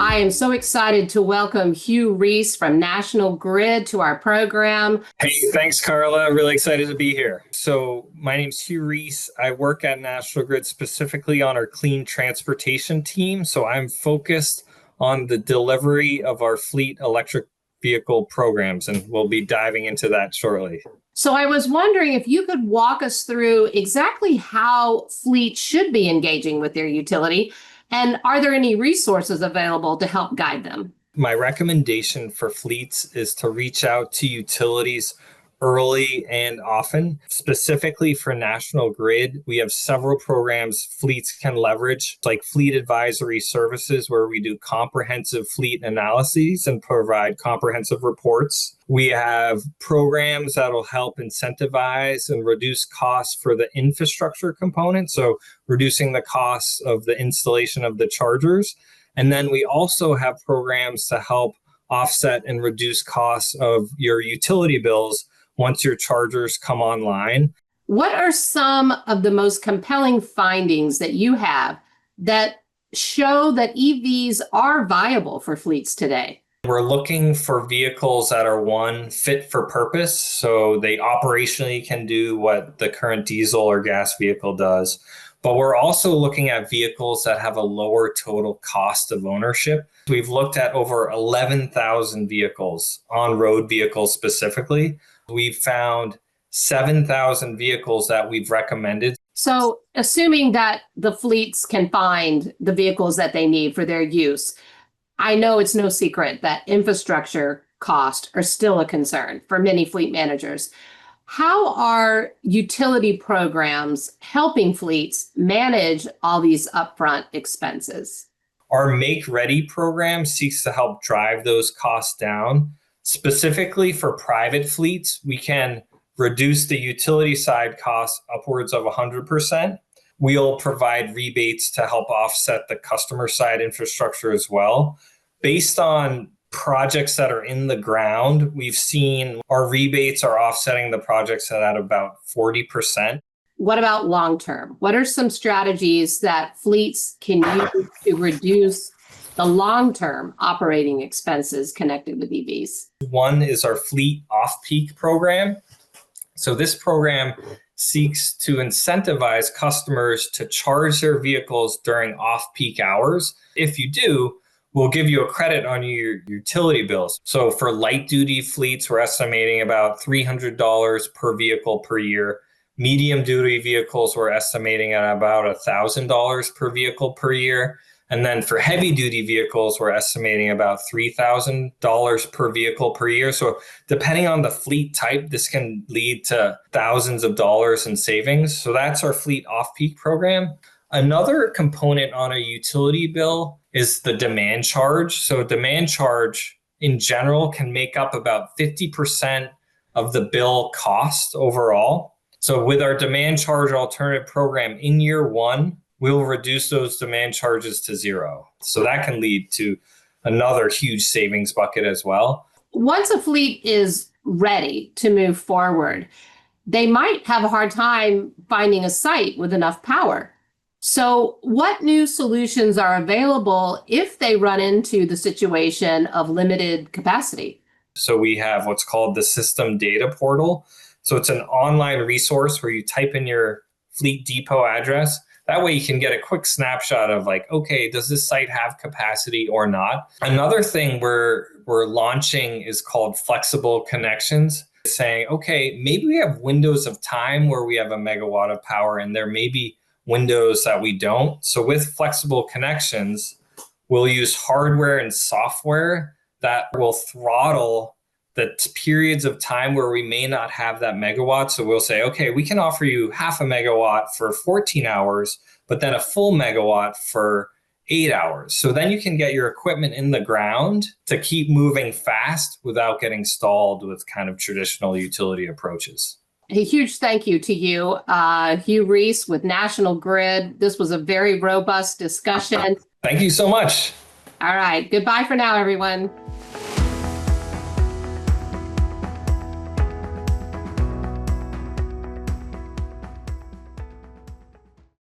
I am so excited to welcome Hugh Reece from National Grid to our program. Hey, thanks, Carla. Really excited to be here. So my name's Hugh Reece. I work at National Grid specifically on our clean transportation team. So I'm focused on the delivery of our fleet electric vehicle programs, and we'll be diving into that shortly. So I was wondering if you could walk us through exactly how fleets should be engaging with their utility, and are there any resources available to help guide them? My recommendation for fleets is to reach out to utilities early and often. Specifically for National Grid, we have several programs fleets can leverage, like fleet advisory services, where we do comprehensive fleet analyses and provide comprehensive reports. We have programs that'll help incentivize and reduce costs for the infrastructure component, so reducing the costs of the installation of the chargers. And then we also have programs to help offset and reduce costs of your utility bills once your chargers come online. What are some of the most compelling findings that you have that show that EVs are viable for fleets today? We're looking for vehicles that are, one, fit for purpose, so they operationally can do what the current diesel or gas vehicle does. But we're also looking at vehicles that have a lower total cost of ownership. We've looked at over 11,000 vehicles, on-road vehicles specifically. We've found 7,000 vehicles that we've recommended. So assuming that the fleets can find the vehicles that they need for their use, I know it's no secret that infrastructure costs are still a concern for many fleet managers. How are utility programs helping fleets manage all these upfront expenses? Our Make Ready program seeks to help drive those costs down. Specifically for private fleets, we can reduce the utility side costs upwards of 100%. We'll provide rebates to help offset the customer side infrastructure as well. Based on projects that are in the ground, we've seen our rebates are offsetting the projects at about 40%. What about long term? What are some strategies that fleets can use to reduce the long-term operating expenses connected with EVs? One is our Fleet Off-Peak program. So this program seeks to incentivize customers to charge their vehicles during off-peak hours. If you do, we'll give you a credit on your utility bills. So for light-duty fleets, we're estimating about $300 per vehicle per year. Medium-duty vehicles, we're estimating at about $1,000 per vehicle per year. And then for heavy duty vehicles, we're estimating about $3,000 per vehicle per year. So depending on the fleet type, this can lead to thousands of dollars in savings. So that's our Fleet Off-Peak program. Another component on a utility bill is the demand charge. So demand charge in general can make up about 50% of the bill cost overall. So with our demand charge alternative program in year one, we'll reduce those demand charges to zero. So that can lead to another huge savings bucket as well. Once a fleet is ready to move forward, they might have a hard time finding a site with enough power. So what new solutions are available if they run into the situation of limited capacity? So we have what's called the System Data Portal. So it's an online resource where you type in your fleet depot address. That way you can get a quick snapshot of like, okay, does this site have capacity or not? Another thing we're launching is called flexible connections, saying, okay, maybe we have windows of time where we have a megawatt of power and there may be windows that we don't. So with flexible connections, we'll use hardware and software that will throttle the periods of time where we may not have that megawatt. So we'll say, okay, we can offer you half a megawatt for 14 hours, but then a full megawatt for 8 hours. So then you can get your equipment in the ground to keep moving fast without getting stalled with kind of traditional utility approaches. A huge thank you to you, Hugh Reece with National Grid. This was a very robust discussion. Thank you so much. All right. Goodbye for now, everyone.